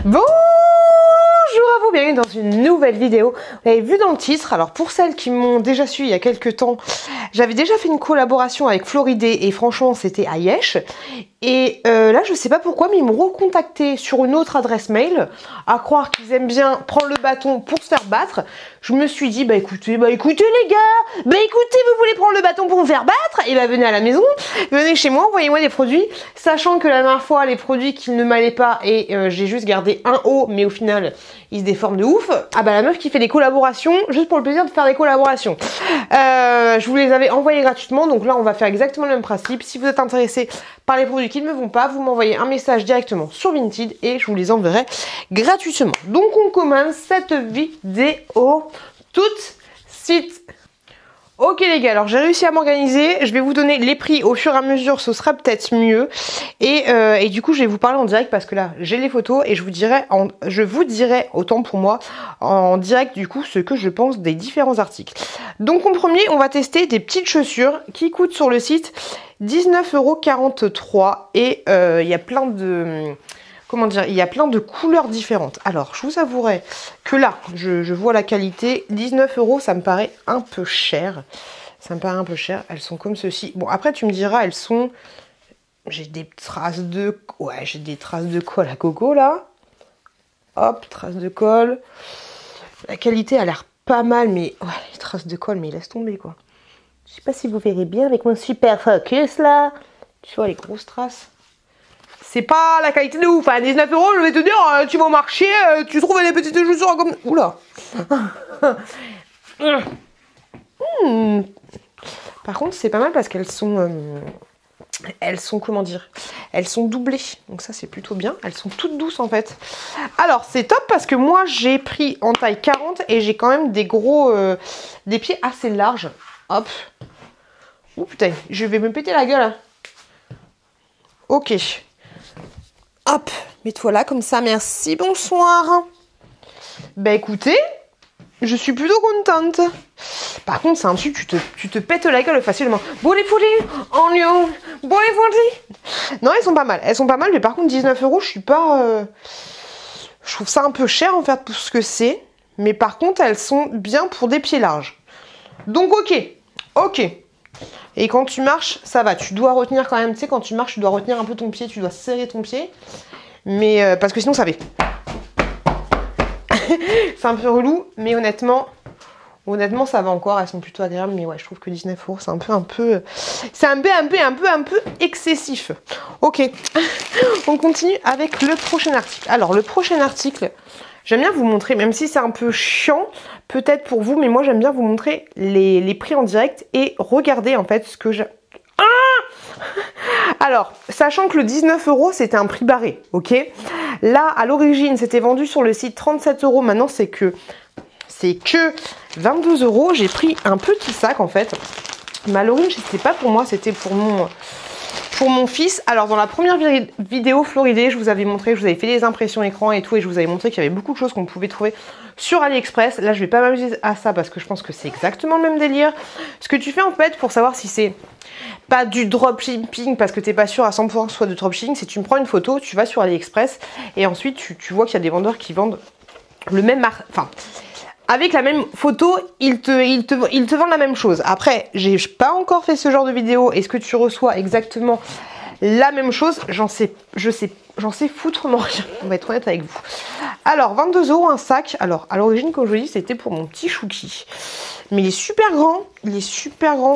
Bonjour à vous, bienvenue dans une nouvelle vidéo. Vous l'avez vu dans le titre, alors pour celles qui m'ont déjà suivi il y a quelques temps, j'avais déjà fait une collaboration avec Floridé et franchement c'était à Yesh. Et là je sais pas pourquoi mais ils m'ont recontacté sur une autre adresse mail, à croire qu'ils aiment bien prendre le bâton pour se faire battre. Je me suis dit bah écoutez les gars, écoutez vous voulez prendre le bâton pour vous faire battre, et bah venez à la maison, venez chez moi, envoyez-moi des produits, sachant que la dernière fois les produits qui ne m'allaient pas et j'ai juste gardé un haut mais au final ils se déforment de ouf. Ah bah la meuf qui fait des collaborations juste pour le plaisir de faire des collaborations. Je vous les avais envoyés gratuitement, donc là on va faire exactement le même principe. Si vous êtes intéressé par les produits qui ne me vont pas, vous m'envoyez un message directement sur Vinted et je vous les enverrai gratuitement. Donc on commence cette vidéo tout de suite. Ok les gars, alors j'ai réussi à m'organiser, je vais vous donner les prix au fur et à mesure, ce sera peut-être mieux. Et du coup je vais vous parler en direct parce que là j'ai les photos et je vous dirai, autant pour moi, en direct du coup ce que je pense des différents articles. Donc en premier on va tester des petites chaussures qui coûtent sur le site 19,43 € et il y a plein de... Comment dire, il y a plein de couleurs différentes. Alors, je vous avouerai que là, je vois la qualité. 19 €, ça me paraît un peu cher. Ça me paraît un peu cher. Elles sont comme ceci. Bon, après, tu me diras, elles sont... J'ai des traces de... Ouais, j'ai des traces de colle à coco, là. Hop, traces de colle. La qualité a l'air pas mal, mais... Ouais, les traces de colle, mais laisse tomber, quoi. Je sais pas si vous verrez bien avec mon super focus, là. Tu vois, les grosses traces. C'est pas la qualité de ouf, à 19 €, je vais te dire, tu vas au marché, tu trouves des petites chaussures comme... Oula. Par contre, c'est pas mal parce qu'elles sont... comment dire, elles sont doublées. Donc ça, c'est plutôt bien. Elles sont toutes douces, en fait. Alors, c'est top parce que moi, j'ai pris en taille 40 et j'ai quand même des gros... des pieds assez larges. Hop. Oh putain, je vais me péter la gueule. Ok. Hop, mets-toi là comme ça, merci, bonsoir. Bah écoutez, je suis plutôt contente. Par contre, c'est un truc, tu te pètes la gueule facilement. Bon les poulies, en lion, bon les poulies. Non, elles sont pas mal, mais par contre 19 €, je suis pas... Je trouve ça un peu cher en fait pour ce que c'est. Mais par contre, elles sont bien pour des pieds larges. Donc ok. Et quand tu marches, ça va. Tu dois retenir quand même, tu sais, quand tu marches, tu dois retenir un peu ton pied, tu dois serrer ton pied. Mais parce que sinon, ça fait. C'est un peu relou, mais honnêtement, ça va encore. Elles sont plutôt agréables, mais ouais, je trouve que 19 €, c'est c'est un peu excessif. Ok. On continue avec le prochain article. Alors, le prochain article, j'aime bien vous montrer, même si c'est un peu chiant, peut-être pour vous, mais moi j'aime bien vous montrer les prix en direct et regarder en fait ce que j'ai... Alors, sachant que le 19 € c'était un prix barré, ok? Là, à l'origine, c'était vendu sur le site 37 €, maintenant c'est que 22 €. J'ai pris un petit sac en fait. Mais à l'origine, c'était pas pour moi, c'était pour mon fils. Alors dans la première vidéo Floridé, je vous avais montré, je vous avais fait des impressions écran et tout, et je vous avais montré qu'il y avait beaucoup de choses qu'on pouvait trouver sur AliExpress. Là je vais pas m'amuser à ça parce que je pense que c'est exactement le même délire. Ce que tu fais en fait pour savoir si c'est pas du dropshipping parce que t'es pas sûr à 100% que ce soit du dropshipping, c'est tu me prends une photo, tu vas sur AliExpress et ensuite tu vois qu'il y a des vendeurs qui vendent le même avec la même photo, ils te vendent la même chose. Après, j'ai pas encore fait ce genre de vidéo. Est-ce que tu reçois exactement la même chose? J'en sais foutrement rien. On va être honnête avec vous. Alors, 22 € un sac. Alors, à l'origine, comme je vous dis, c'était pour mon petit chouki. Mais il est super grand.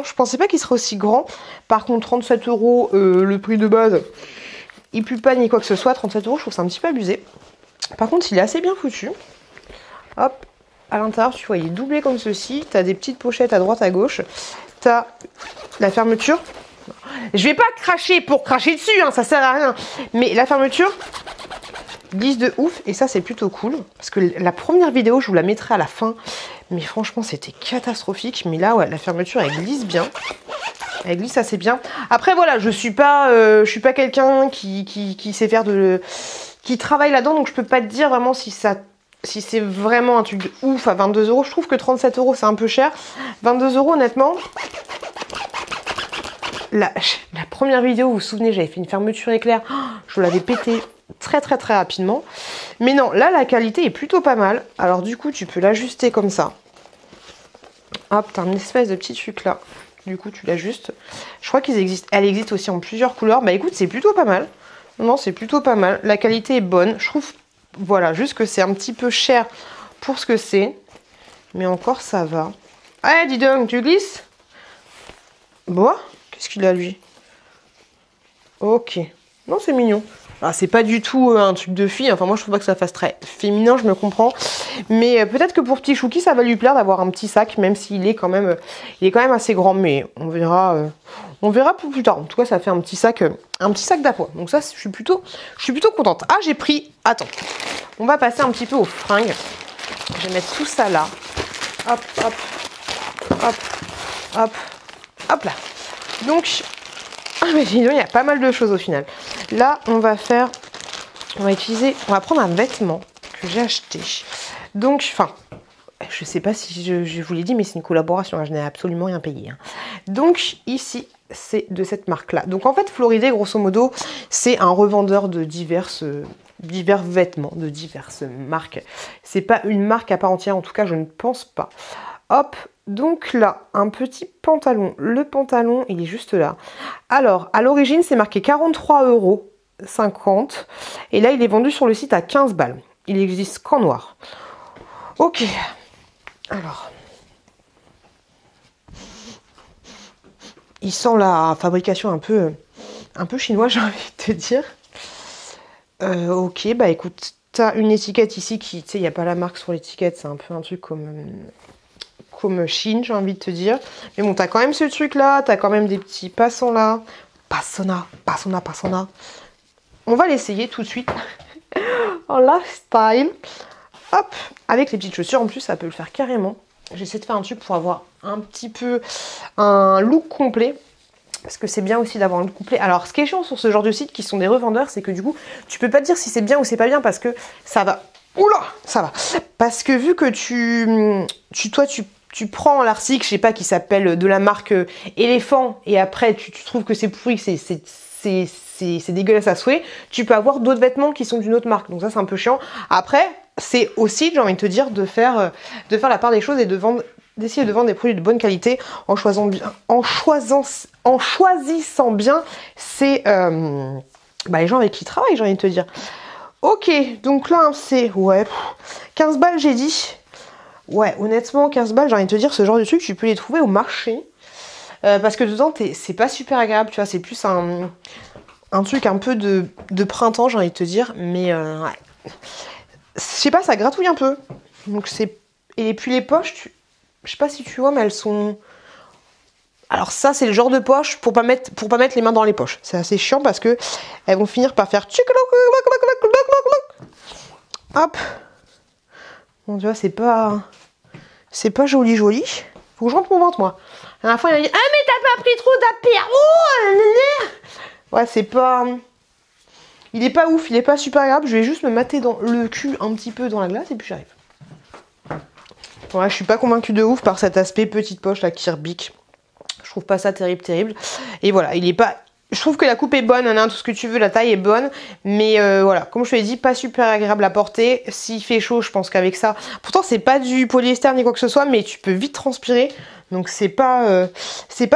Je pensais pas qu'il serait aussi grand. Par contre, 37 €, le prix de base, il pue pas ni quoi que ce soit. 37 €, je trouve ça un petit peu abusé. Par contre, il est assez bien foutu. Hop. À l'intérieur, tu vois, il est doublé comme ceci. Tu as des petites pochettes à droite, à gauche. Tu as la fermeture. Je vais pas cracher pour cracher dessus, hein, ça sert à rien. Mais la fermeture glisse de ouf. Et ça, c'est plutôt cool. Parce que la première vidéo, je vous la mettrai à la fin. Mais franchement, c'était catastrophique. Mais là, ouais, la fermeture, elle glisse bien. Elle glisse assez bien. Après, voilà, je suis pas quelqu'un qui sait faire qui travaille là-dedans. Donc, je peux pas te dire vraiment si c'est vraiment un truc de ouf à 22 €. Je trouve que 37 € c'est un peu cher. 22 € honnêtement. La première vidéo, vous vous souvenez, j'avais fait une fermeture éclair. Oh, je l'avais pété. très rapidement. Mais non, là la qualité est plutôt pas mal. Alors du coup tu peux l'ajuster comme ça. Hop, t'as une espèce de petit truc là. Du coup tu l'ajustes. Je crois qu'elle existe aussi en plusieurs couleurs. Bah écoute, c'est plutôt pas mal. Non, c'est plutôt pas mal. La qualité est bonne. Je trouve, voilà, juste que c'est un petit peu cher pour ce que c'est. Mais encore ça va. Ah, dis donc, tu glisses? Bon, qu'est-ce qu'il a lui? Ok. Non, c'est mignon. Ah, c'est pas du tout un truc de fille. Enfin, moi, je trouve pas que ça fasse très féminin, je me comprends. Mais peut-être que pour petit Chouki, ça va lui plaire d'avoir un petit sac, même s'il est quand même, assez grand. Mais on verra pour plus tard. En tout cas, ça fait un petit sac d'appoint. Donc ça, je suis plutôt contente. Ah, j'ai pris. Attends. On va passer un petit peu aux fringues. Je vais mettre tout ça là. Hop, hop, hop, hop, hop là. Donc, mais dis donc, il y a pas mal de choses au final. Là, on va prendre un vêtement que j'ai acheté. Donc, enfin, je sais pas si je vous l'ai dit, mais c'est une collaboration, hein, je n'ai absolument rien payé. Hein. Donc, ici, c'est de cette marque-là. Donc, en fait, Floridé, grosso modo, c'est un revendeur de divers vêtements, de diverses marques. C'est pas une marque à part entière, en tout cas, je ne pense pas. Hop, donc là, un petit pantalon. Le pantalon, il est juste là. Alors, à l'origine, c'est marqué 43,50 €. Et là, il est vendu sur le site à 15 balles. Il n'existe qu'en noir. Ok. Alors. Il sent la fabrication un peu chinoise, j'ai envie de te dire. Ok, bah écoute, t'as une étiquette ici qui, tu sais, il n'y a pas la marque sur l'étiquette. C'est un peu un truc comme Chine, j'ai envie de te dire. Mais bon, t'as quand même ce truc là, t'as quand même des petits passants là. Passona. On va l'essayer tout de suite en lifestyle. Hop, avec les petites chaussures en plus, ça peut le faire carrément. J'essaie de faire un truc pour avoir un petit peu un look complet. Parce que c'est bien aussi d'avoir un look complet. Alors, ce qui est chiant sur ce genre de site qui sont des revendeurs, c'est que du coup, tu peux pas te dire si c'est bien ou c'est pas bien parce que ça va. Oula, ça va. Parce que vu que tu prends l'article, je sais pas, qui s'appelle de la marque Éléphant, et après tu trouves que c'est pourri, c'est dégueulasse à souhait, tu peux avoir d'autres vêtements qui sont d'une autre marque. Donc ça, c'est un peu chiant. Après, c'est aussi, j'ai envie de te dire, de faire la part des choses et d'essayer de vendre des produits de bonne qualité en choisissant bien les gens avec qui ils travaillent, j'ai envie de te dire. Ok, donc là, c'est 15 balles, j'ai dit. Ouais, honnêtement, 15 balles, j'ai envie de te dire, ce genre de truc, tu peux les trouver au marché. Parce que dedans, c'est pas super agréable, tu vois, c'est plus un truc un peu de printemps, j'ai envie de te dire. Mais ouais. Je sais pas, ça gratouille un peu. Donc c'est. Et puis les poches, je sais pas si tu vois, mais elles sont. Alors ça, c'est le genre de poche pour pas mettre les mains dans les poches. C'est assez chiant parce que elles vont finir par faire. Hop. Bon, tu vois, c'est pas joli. Faut que je rentre mon ventre, moi. La dernière fois, il m'a dit: ah, mais t'as pas pris trop d'apéro. Ouais, c'est pas. Il est pas ouf, il est pas super agréable. Je vais juste me mater dans le cul un petit peu dans la glace et puis j'arrive. Ouais, je suis pas convaincue de ouf par cet aspect petite poche là qui rebique. Je trouve pas ça terrible. Et voilà, il est pas. Je trouve que la coupe est bonne, tout ce que tu veux, la taille est bonne. Mais voilà, comme je te l'ai dit, pas super agréable à porter. S'il fait chaud, je pense qu'avec ça. Pourtant, c'est pas du polyester ni quoi que ce soit, mais tu peux vite transpirer. Donc c'est pas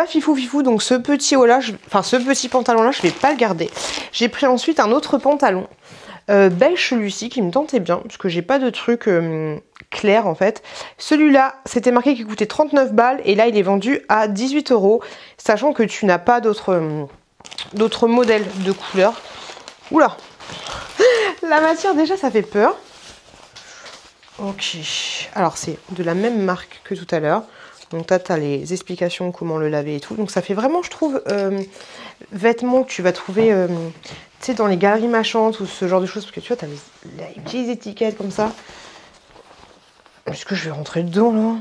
fifou. Donc ce petit pantalon là, je vais pas le garder. J'ai pris ensuite un autre pantalon. Beige celui-ci qui me tentait bien, parce que j'ai pas de truc clair en fait. Celui-là, c'était marqué qu'il coûtait 39 balles et là il est vendu à 18 €, sachant que tu n'as pas d'autres modèles de couleurs. Oula. La matière déjà ça fait peur. Ok, alors c'est de la même marque que tout à l'heure. Donc t'as les explications comment le laver et tout. Donc ça fait vraiment, je trouve, vêtements que tu vas trouver tu sais, dans les galeries marchandes ou ce genre de choses. Parce que tu vois, t'as les petites étiquettes comme ça. Est-ce que je vais rentrer dedans là?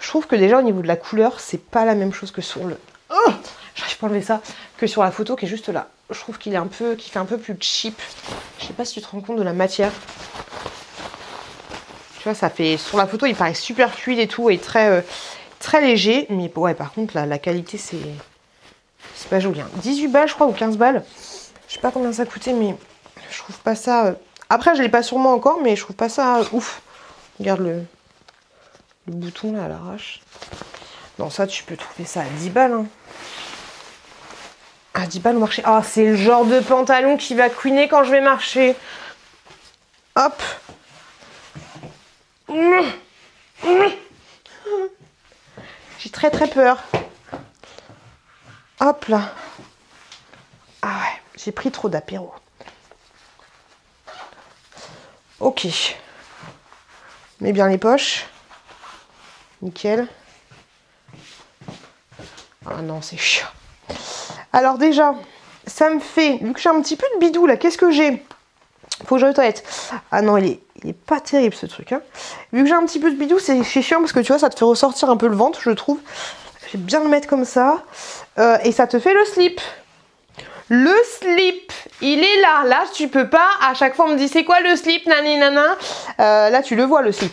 Je trouve que déjà au niveau de la couleur, c'est pas la même chose que sur le. Oh, j'arrive pas à enlever ça. Que sur la photo qui est juste là. Je trouve qu'il fait un peu plus cheap. Je sais pas si tu te rends compte de la matière. Tu vois, ça fait. Sur la photo, il paraît super fluide et tout et très léger. Mais ouais, par contre, la qualité, c'est pas joli. Hein. 18 balles, je crois, ou 15 balles. Je sais pas combien ça coûtait, mais Je trouve pas ça... Après, je l'ai pas sur moi encore, mais je trouve pas ça ouf. Regarde le bouton là à l'arrache. Non, ça, tu peux trouver ça à 10 balles. Hein. À 10 balles au marché. Ah, c'est le genre de pantalon qui va couiner quand je vais marcher. Hop. J'ai très très peur. Hop là. Ah ouais, j'ai pris trop d'apéro. Ok. Mets bien les poches. Nickel. Ah non, c'est chiant. Alors déjà, ça me fait... Vu que j'ai un petit peu de bidou là, qu'est-ce que j'ai? Faut que j'aille aux toilettes. Ah non, il est pas terrible ce truc. Hein. Vu que j'ai un petit peu de bidou, c'est chiant parce que tu vois, ça te fait ressortir un peu le ventre, je trouve. Je vais bien le mettre comme ça. Et ça te fait le slip. Le slip, il est là. Là, tu peux pas. À chaque fois, on me dit c'est quoi le slip, nani nana. Là, tu le vois le slip.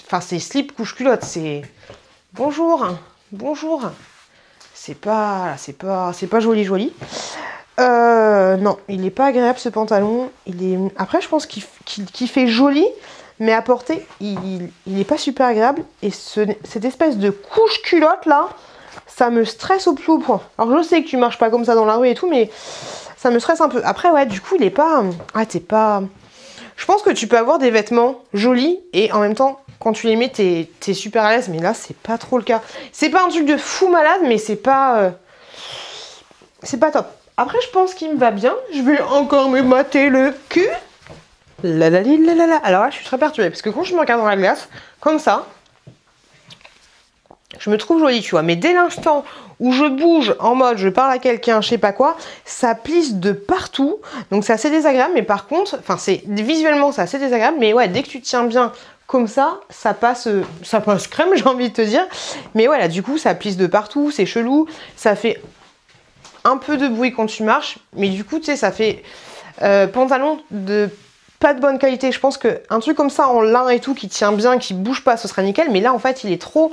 Enfin, c'est slip couche culotte. C'est bonjour, bonjour. C'est pas joli. Non, il est pas agréable ce pantalon. Après, je pense qu'il fait joli, mais à porter, il est pas super agréable. Et cette espèce de couche culotte là. Ça me stresse au plus haut point. Alors je sais que tu marches pas comme ça dans la rue et tout, mais ça me stresse un peu. Après ouais, du coup il est pas... Ah t'es pas... Je pense que tu peux avoir des vêtements jolis et en même temps, quand tu les mets, t'es super à l'aise. Mais là, c'est pas trop le cas. C'est pas un truc de fou malade, mais c'est pas... C'est pas top. Après, je pense qu'il me va bien. Je vais encore me mater le cul. La la la la la. Alors là, je suis très perturbée parce que quand je me regarde dans la glace, comme ça... Je me trouve jolie, tu vois, mais dès l'instant où je bouge en mode je parle à quelqu'un, je sais pas quoi, ça plisse de partout. Donc c'est assez désagréable, mais par contre, enfin visuellement c'est assez désagréable, mais ouais, dès que tu tiens bien comme ça passe crème, j'ai envie de te dire. Mais ouais, là du coup ça plisse de partout, c'est chelou, ça fait un peu de bruit quand tu marches, mais du coup tu sais ça fait pantalon de pas de bonne qualité. Je pense qu'un truc comme ça en lin et tout qui tient bien, qui bouge pas, ce serait nickel. Mais là en fait il est trop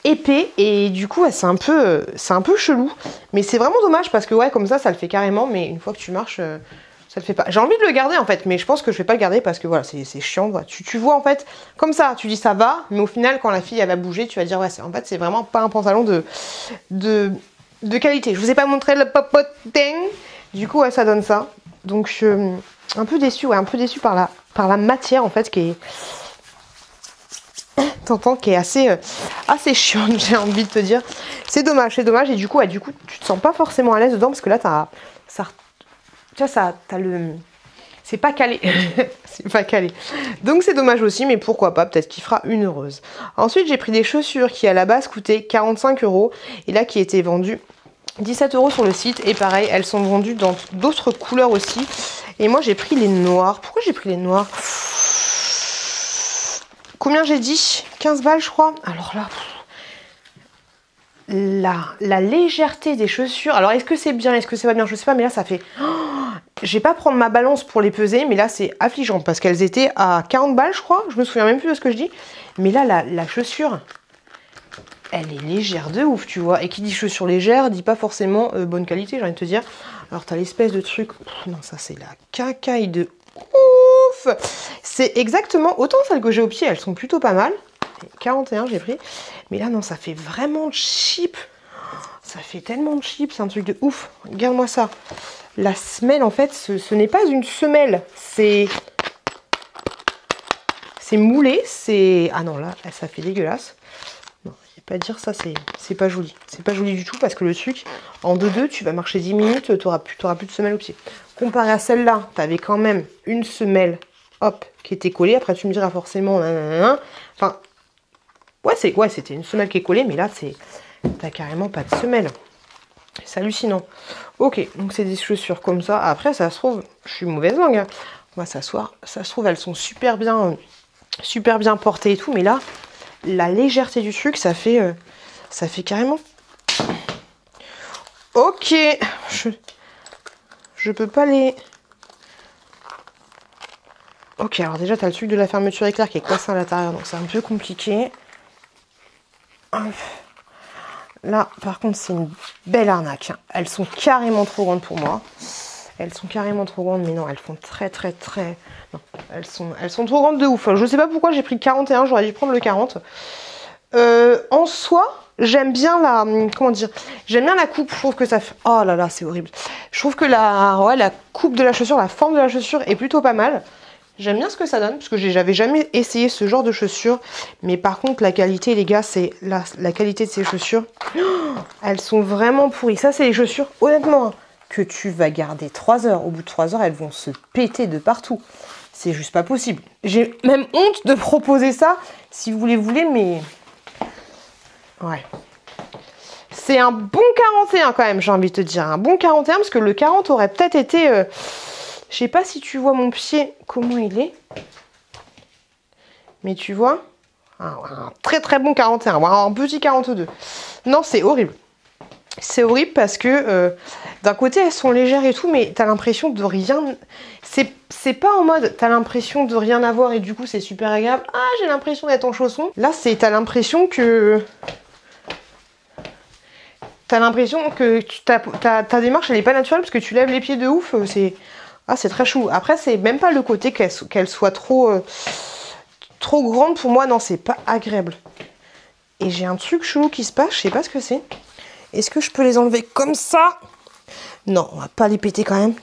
épais et du coup ouais, c'est un peu chelou. Mais c'est vraiment dommage parce que ouais comme ça le fait carrément. Mais une fois que tu marches, ça le fait pas. J'ai envie de le garder en fait, mais je pense que je vais pas le garder parce que voilà c'est chiant. Voilà. Tu vois en fait comme ça, tu dis ça va, mais au final quand la fille elle va bouger, tu vas dire ouais en fait c'est vraiment pas un pantalon de qualité. Je vous ai pas montré le popotin. Du coup ouais ça donne ça. Donc je suis un peu déçue, ouais, un peu déçue par la matière en fait qui est... T'entends, qui est assez chiante, j'ai envie de te dire. C'est dommage, et du coup tu te sens pas forcément à l'aise dedans parce que là tu vois t'as le... C'est pas calé. C'est pas calé. Donc c'est dommage aussi, mais pourquoi pas, peut-être qu'il fera une heureuse. Ensuite j'ai pris des chaussures qui à la base coûtaient 45 € et là qui étaient vendues 17 € sur le site. Et pareil, elles sont vendues dans d'autres couleurs aussi. Et moi j'ai pris les noirs. Pourquoi j'ai pris les noirs? Combien j'ai dit? 15 balles je crois. Alors là, la légèreté des chaussures. Alors est-ce que c'est bien, est-ce que c'est pas bien? Je sais pas, mais là ça fait... Oh, je vais pas prendre ma balance pour les peser, mais là c'est affligeant parce qu'elles étaient à 40 balles je crois. Je me souviens même plus de ce que je dis. Mais là la chaussure... Elle est légère de ouf, tu vois. Et qui dit chaussure légère, dit pas forcément bonne qualité, j'ai envie de te dire. Alors, t'as l'espèce de truc... Non, ça, c'est la cacaille de ouf. C'est exactement... Autant celles que j'ai au pied, elles sont plutôt pas mal. 41, j'ai pris. Mais là, non, ça fait vraiment cheap. Ça fait tellement cheap, c'est un truc de ouf. Regarde-moi ça. La semelle, en fait, ce n'est pas une semelle. C'est moulé, c'est... Ah non, là, ça fait dégueulasse. Pas dire ça, c'est pas joli. C'est pas joli du tout parce que le truc, en 2-2, tu vas marcher 10 minutes, t'auras plus de semelle au pied. Comparé à celle-là, t'avais quand même une semelle, hop, qui était collée. Après, tu me diras forcément, enfin, ouais, c'était une semelle qui est collée, mais là, t'as carrément pas de semelle. C'est hallucinant. Ok, donc c'est des chaussures comme ça. Après, ça se trouve, je suis mauvaise langue. Hein. On va s'asseoir. Ça se trouve, elles sont super bien portées et tout, mais là, la légèreté du truc, ça fait carrément... Ok, je peux pas les... Ok, alors déjà, t'as le truc de la fermeture éclair qui est coincé à l'intérieur, donc c'est un peu compliqué. Là, par contre, c'est une belle arnaque. Elles sont carrément trop grandes pour moi. Elles sont carrément trop grandes, mais non, elles font très. Non, elles sont trop grandes de ouf. Je sais pas pourquoi j'ai pris 41, j'aurais dû prendre le 40. En soi, j'aime bien la... Comment dire? J'aime bien la coupe. Je trouve que ça fait... Oh là là, c'est horrible. Je trouve que la coupe de la chaussure, la forme de la chaussure est plutôt pas mal. J'aime bien ce que ça donne, parce que j'avais jamais essayé ce genre de chaussures. Mais par contre, la qualité, les gars, c'est la qualité de ces chaussures. Oh, elles sont vraiment pourries. Ça, c'est les chaussures, honnêtement, que tu vas garder 3 heures. Au bout de 3 heures, elles vont se péter de partout. C'est juste pas possible. J'ai même honte de proposer ça, si vous les voulez, mais... Ouais. C'est un bon 41 quand même, j'ai envie de te dire. Un bon 41, parce que le 40 aurait peut-être été... Je sais pas si tu vois mon pied, comment il est. Mais tu vois, un très bon 41, un petit 42. Non, c'est horrible. C'est horrible parce que d'un côté, elles sont légères et tout, mais t'as l'impression de rien... C'est pas en mode, t'as l'impression de rien avoir et du coup, c'est super agréable. Ah, j'ai l'impression d'être en chaussons. Là, t'as l'impression que... T'as l'impression que ta démarche, elle est pas naturelle parce que tu lèves les pieds de ouf. C'est très chou. Après, c'est même pas le côté qu'elle soit trop grande pour moi. Non, c'est pas agréable. Et j'ai un truc chelou qui se passe. Je sais pas ce que c'est. Est-ce que je peux les enlever comme ça? Non, on va pas les péter quand même.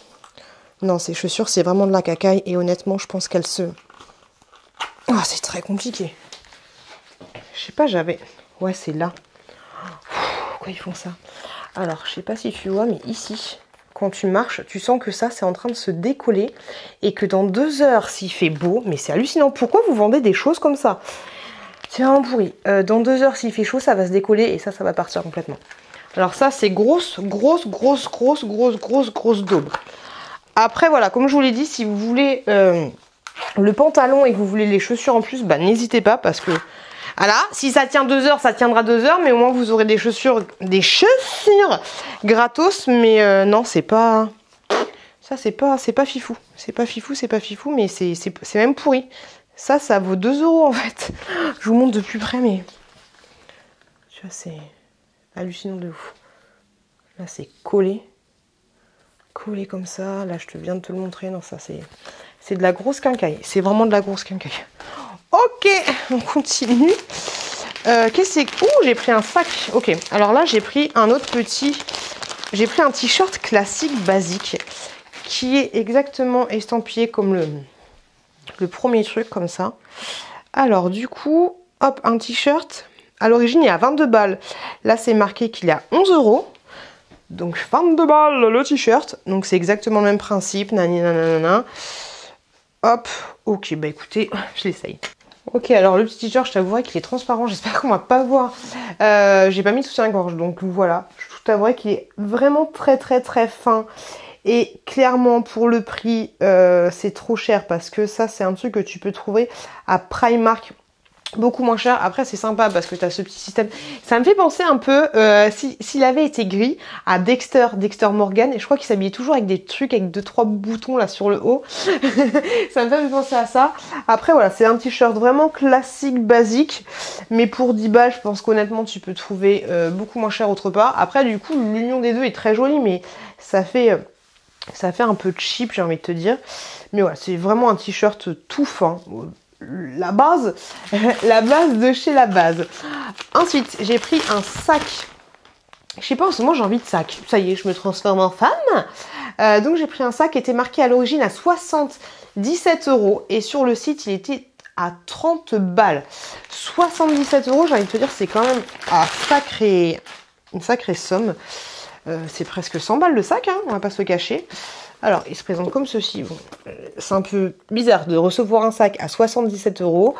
Non, ces chaussures, c'est vraiment de la cacaille. Et honnêtement, je pense qu'elles se... Oh, c'est très compliqué. Je sais pas, j'avais... Ouais, c'est là. Pourquoi ils font ça? Alors, je sais pas si tu vois, mais ici... Quand tu marches, tu sens que ça, c'est en train de se décoller et que dans 2 heures, s'il fait beau, mais c'est hallucinant. Pourquoi vous vendez des choses comme ça? C'est vraiment pourri. Dans 2 heures, s'il fait chaud, ça va se décoller et ça va partir complètement. Alors ça, c'est grosse daube. Après, voilà, comme je vous l'ai dit, si vous voulez le pantalon et que vous voulez les chaussures en plus, bah n'hésitez pas parce que... Voilà, si ça tient 2 heures, ça tiendra 2 heures, mais au moins vous aurez des chaussures gratos, mais non, c'est pas... Ça, c'est pas fifou. C'est pas fifou, mais c'est même pourri. Ça vaut 2 € en fait. Je vous montre de plus près, mais... Tu vois, c'est hallucinant de ouf. Là, c'est collé. Collé comme ça. Là, je te viens de te le montrer. Non, ça, c'est de la grosse quincaille. C'est vraiment de la grosse quincaille. Ok, on continue. Qu'est-ce que c'est? Ouh, j'ai pris un sac. Ok, alors là, j'ai pris un autre petit... J'ai pris un t-shirt classique, basique, qui est exactement estampillé comme le premier truc, comme ça. Alors, du coup, hop, un t-shirt. À l'origine, il est à 22 balles. Là, c'est marqué qu'il est à 11 €. Donc, 22 balles le t-shirt. Donc, c'est exactement le même principe. Nanana. Hop, ok, bah écoutez, je l'essaye. Ok, alors le petit t-shirt, je t'avouerai qu'il est transparent, j'espère qu'on va pas voir. J'ai pas mis de soutien-gorge, donc voilà. Je t'avouerai qu'il est vraiment très fin. Et clairement, pour le prix, c'est trop cher parce que ça, c'est un truc que tu peux trouver à Primark. Beaucoup moins cher. Après, c'est sympa parce que tu as ce petit système. Ça me fait penser un peu, s'il avait été gris, à Dexter Morgan. Et je crois qu'il s'habillait toujours avec des trucs, avec 2-3 boutons là sur le haut. Ça me fait penser à ça. Après, voilà, c'est un t-shirt vraiment classique, basique. Mais pour 10 balles, je pense qu'honnêtement, tu peux trouver beaucoup moins cher autre part. Après, du coup, l'union des deux est très jolie, mais ça fait un peu cheap, j'ai envie de te dire. Mais voilà, c'est vraiment un t-shirt tout fin. La base de chez la base. Ensuite, j'ai pris un sac. Je sais pas, en ce moment j'ai envie de sac. Ça y est, je me transforme en femme. Donc j'ai pris un sac qui était marqué à l'origine à 77 € et sur le site il était à 30 balles. 77 €, j'ai envie de te dire, c'est quand même une sacrée somme. C'est presque 100 balles le sac, hein, on va pas se le cacher. Alors, il se présente comme ceci. Bon, c'est un peu bizarre de recevoir un sac à 77 €,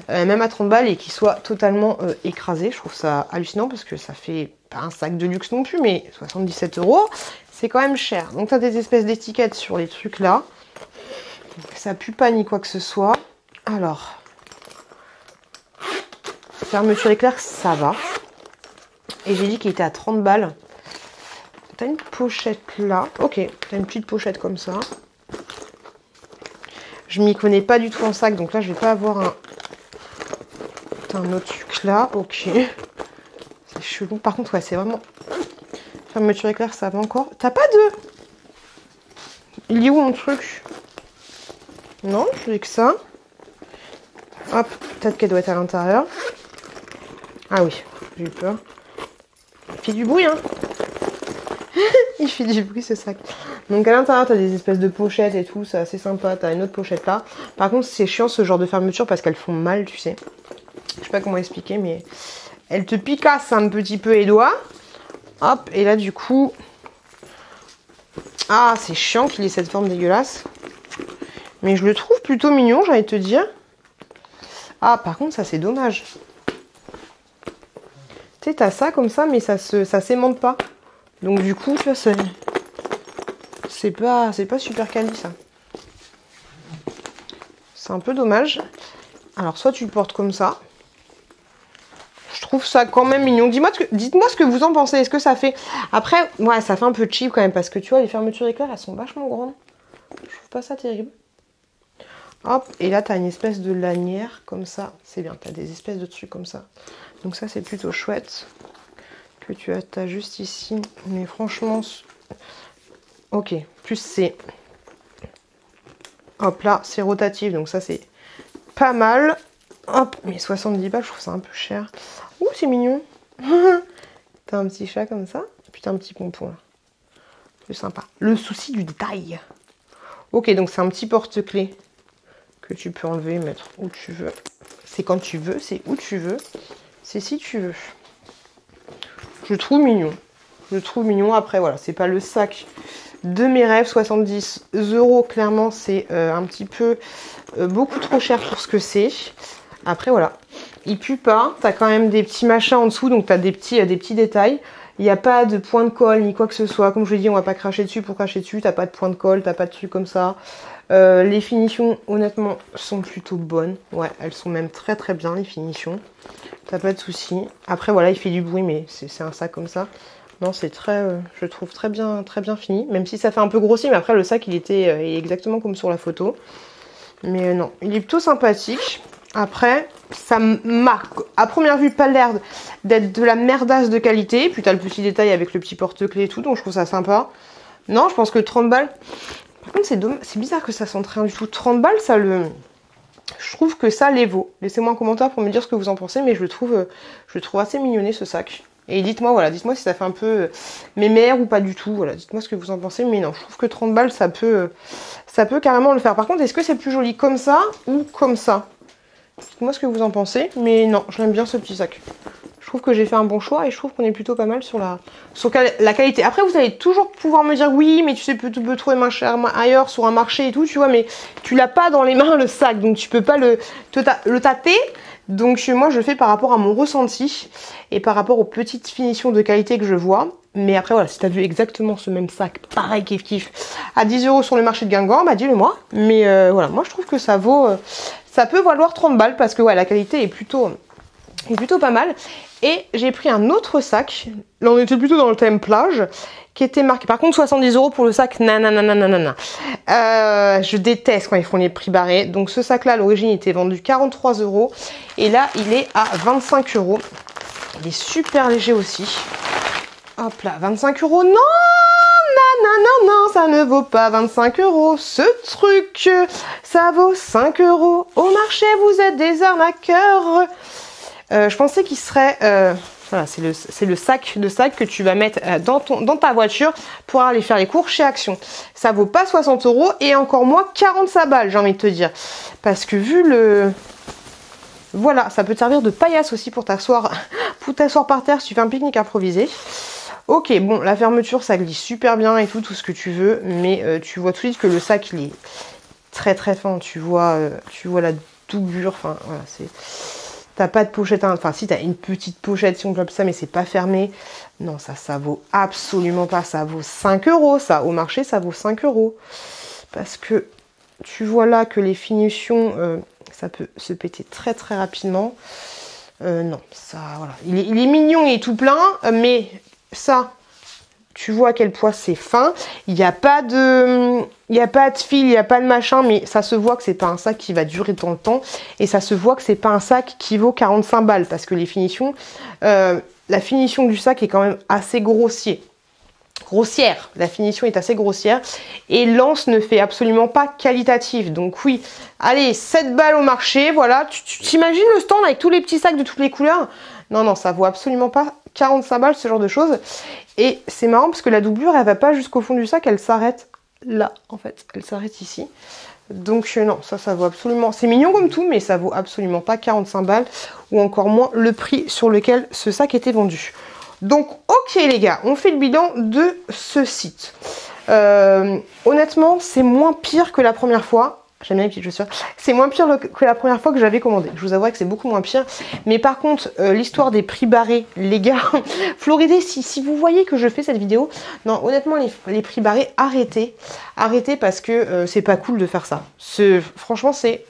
même à 30 balles, et qu'il soit totalement écrasé. Je trouve ça hallucinant parce que ça fait pas un sac de luxe non plus, mais 77 €, c'est quand même cher. Donc, tu as des espèces d'étiquettes sur les trucs là. Ça pue pas ni quoi que ce soit. Alors, fermeture éclair, ça va. Et j'ai dit qu'il était à 30 balles. T'as une pochette là. Ok, t'as une petite pochette comme ça. Je m'y connais pas du tout en sac, donc là je vais pas avoir un autre truc là. Ok. C'est chelou. Par contre, ouais, c'est vraiment... Fermeture éclair, ça va encore. T'as pas de... Il est où mon truc? Non, je n'ai que ça. Hop, peut-être qu'elle doit être à l'intérieur. Ah oui, j'ai eu peur. Il fait du bruit, hein. Il fait du bruit ce sac. Donc à l'intérieur, tu as des espèces de pochettes et tout, c'est assez sympa. Tu as une autre pochette là. Par contre, c'est chiant ce genre de fermeture parce qu'elles font mal, tu sais. Je sais pas comment expliquer, mais elles te picassent un petit peu les doigts. Hop, et là du coup... Ah, c'est chiant qu'il ait cette forme dégueulasse. Mais je le trouve plutôt mignon, j'ai envie de te dire. Ah, par contre, ça c'est dommage. Tu sais, t'as ça comme ça, mais ça s'aimante pas. Donc du coup, tu vois, c'est pas super quali ça. C'est un peu dommage. Alors, soit tu le portes comme ça. Je trouve ça quand même mignon. Dites-moi ce que vous en pensez. Est-ce que ça fait... Après, ouais, ça fait un peu cheap quand même. Parce que tu vois, les fermetures éclairs, elles sont vachement grandes. Je trouve pas ça terrible. Hop, et là, tu as une espèce de lanière comme ça. C'est bien, tu as des espèces de trucs comme ça. Donc ça, c'est plutôt chouette. Que tu as juste ici. Mais franchement... Ok, plus c'est... Hop là, c'est rotatif. Donc ça, c'est pas mal. Hop, mais 70 balles, je trouve ça un peu cher. Ouh, c'est mignon. T'as un petit chat comme ça. Et puis t'as un petit pompon là. C'est sympa. Le souci du détail. Ok, donc c'est un petit porte-clés que tu peux enlever et mettre où tu veux. C'est quand tu veux, c'est où tu veux. C'est si tu veux. Je le trouve mignon. Je le trouve mignon. Après, voilà, c'est pas le sac de mes rêves. 70 €, clairement, c'est un petit peu beaucoup trop cher pour ce que c'est. Après, voilà. Il pue pas. T'as quand même des petits machins en dessous. Donc, t'as des petits détails. Il n'y a pas de point de colle ni quoi que ce soit. Comme je l'ai dit, on va pas cracher dessus pour cracher dessus. T'as pas de point de colle. T'as pas de trucs comme ça. Les finitions, honnêtement, sont plutôt bonnes. Ouais, elles sont même très très bien, les finitions. T'as pas de soucis. Après, voilà, il fait du bruit, mais c'est un sac comme ça. Non, c'est très... je le trouve très bien fini. Même si ça fait un peu grossier. Mais après, le sac, il est exactement comme sur la photo. Mais non, il est plutôt sympathique. Après, ça marque à première vue pas l'air d'être de la merdasse de qualité. Puis t'as le petit détail avec le petit porte-clés et tout, donc je trouve ça sympa. Non, je pense que 30 balles... Par contre, c'est bizarre que ça sente rien du tout. 30 balles, ça le... Je trouve que ça les vaut. Laissez-moi un commentaire pour me dire ce que vous en pensez, mais je le trouve assez mignonné ce sac. Et dites-moi, voilà, dites-moi si ça fait un peu mémère ou pas du tout. Voilà, dites-moi ce que vous en pensez. Mais non, je trouve que 30 balles, ça peut carrément le faire. Par contre, est-ce que c'est plus joli comme ça ou comme ça? Dites-moi ce que vous en pensez. Mais non, je l'aime bien ce petit sac. Je trouve que j'ai fait un bon choix et je trouve qu'on est plutôt pas mal sur la qualité. Après, vous allez toujours pouvoir me dire oui, mais tu sais, tu peux trouver moins cher ailleurs sur un marché et tout, tu vois, mais tu l'as pas dans les mains le sac, donc tu peux pas le tâter. Donc moi, je fais par rapport à mon ressenti et par rapport aux petites finitions de qualité que je vois. Mais après, voilà, si tu as vu exactement ce même sac, pareil, kiff, à 10 € sur le marché de Guingamp, bah dis-le moi. Mais voilà, moi, je trouve que ça peut valoir 30 balles parce que ouais, la qualité est plutôt pas mal. Et j'ai pris un autre sac. Là, on était plutôt dans le thème plage, qui était marqué. Par contre, 70 € pour le sac. Nanana. Je déteste quand ils font les prix barrés. Donc, ce sac-là, à l'origine, il était vendu 43 €. Et là, il est à 25 €. Il est super léger aussi. Hop là, 25 €. Non! Non, ça ne vaut pas 25 €. Ce truc, ça vaut 5 €. Au marché, vous êtes des arnaqueurs. Je pensais qu'il serait... voilà, c'est le sac que tu vas mettre dans ta voiture pour aller faire les cours chez Action. Ça vaut pas 60 € et encore moins 45 balles, j'ai envie de te dire. Parce que vu le... Voilà, ça peut te servir de paillasse aussi pour t'asseoir par terre si tu fais un pique-nique improvisé. Ok, bon, la fermeture, ça glisse super bien et tout ce que tu veux. Mais tu vois tout de suite que le sac, il est très très fin. Tu vois la doublure, enfin, voilà, c'est... T'as pas de pochette, enfin si t'as une petite pochette si on peut appeler ça, mais c'est pas fermé. Non, ça vaut absolument pas, ça vaut 5 € ça, au marché ça vaut 5 €. Parce que tu vois là que les finitions, ça peut se péter très très rapidement. Non, ça, voilà, il est mignon, il est tout plein, mais ça... Tu vois à quel point c'est fin. Il n'y a pas de fil, il n'y a pas de machin, mais ça se voit que c'est pas un sac qui va durer dans le temps. Et ça se voit que c'est pas un sac qui vaut 45 balles. Parce que les finitions, la finition du sac est quand même assez grossier. grossière. La finition est assez grossière. Et l'anse ne fait absolument pas qualitatif. Donc oui, allez, 7 balles au marché. Voilà, tu t'imagines le stand avec tous les petits sacs de toutes les couleurs? Non, non, ça vaut absolument pas 45 balles, ce genre de choses. Et c'est marrant parce que la doublure, elle va pas jusqu'au fond du sac, elle s'arrête là, en fait. Elle s'arrête ici. Donc non, ça vaut absolument... C'est mignon comme tout, mais ça vaut absolument pas 45 balles. Ou encore moins le prix sur lequel ce sac était vendu. Donc, ok les gars, on fait le bilan de ce site. Honnêtement, c'est moins pire que la première fois. J'aime bien les petites chaussures. C'est moins pire que la première fois que j'avais commandé. Je vous avouerai que c'est beaucoup moins pire. Mais par contre, l'histoire des prix barrés, les gars, Floridé, si vous voyez que je fais cette vidéo, non, honnêtement, les prix barrés, arrêtez. Arrêtez parce que c'est pas cool de faire ça. Franchement, c'est...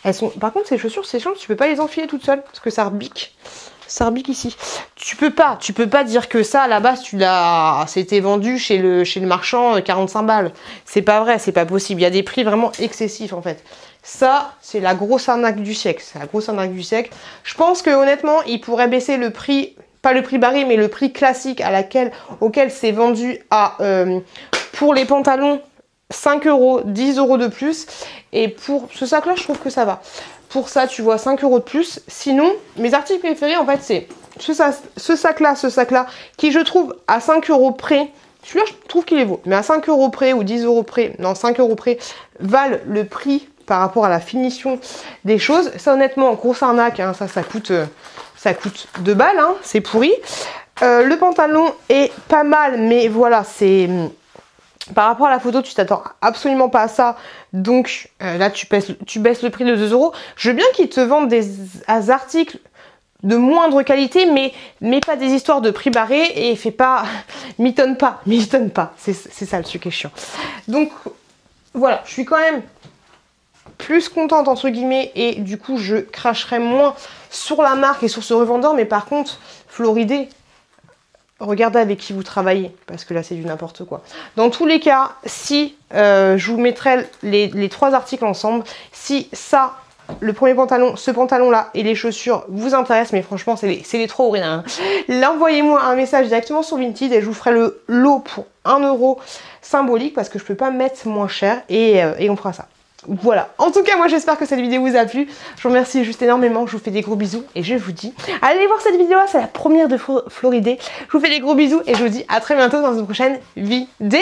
Elles sont... Par contre, ces chaussures, c'est chiant, tu peux pas les enfiler toutes seules parce que ça rebique. Ça rebique ici. Tu peux pas dire que ça, à la base, c'était vendu chez le marchand 45 balles. C'est pas vrai, c'est pas possible. Il y a des prix vraiment excessifs, en fait. Ça, c'est la grosse arnaque du siècle. C'est la grosse arnaque du siècle. Je pense que, honnêtement, ils pourraient baisser le prix, pas le prix barré, mais le prix classique auquel c'est vendu pour les pantalons, 5 €, 10 € de plus. Et pour ce sac-là, je trouve que ça va. Pour ça, tu vois, 5 € de plus. Sinon, mes articles préférés, en fait, c'est ce sac-là, qui je trouve à 5 € près. Celui-là, je trouve qu'il est beau. Mais à 5 € près ou 10 € près, non, 5 € près, valent le prix par rapport à la finition des choses. Ça, honnêtement, grosse arnaque, hein, ça coûte 2 balles, hein, c'est pourri. Le pantalon est pas mal, mais voilà, c'est... Par rapport à la photo, tu t'attends absolument pas à ça. Donc là, tu baisses le prix de 2 €. Je veux bien qu'ils te vendent des articles de moindre qualité, mais pas des histoires de prix barrés et fais pas... Mitonne pas. C'est ça le truc qui est chiant. Donc voilà, je suis quand même plus contente entre guillemets et du coup, je cracherai moins sur la marque et sur ce revendeur. Mais par contre, Floridé... Regardez avec qui vous travaillez, parce que là, c'est du n'importe quoi. Dans tous les cas, si je vous mettrai les 3 articles ensemble, si ça, le premier pantalon, ce pantalon-là et les chaussures vous intéressent, mais franchement, c'est les 3 ou rien. Là, envoyez-moi un message directement sur Vinted et je vous ferai le lot pour 1 € symbolique, parce que je peux pas mettre moins cher et on fera ça. Voilà, en tout cas moi j'espère que cette vidéo vous a plu, je vous remercie juste énormément, je vous fais des gros bisous et je vous dis, allez voir cette vidéo là, c'est la première de Floridé, je vous fais des gros bisous et je vous dis à très bientôt dans une prochaine vidéo.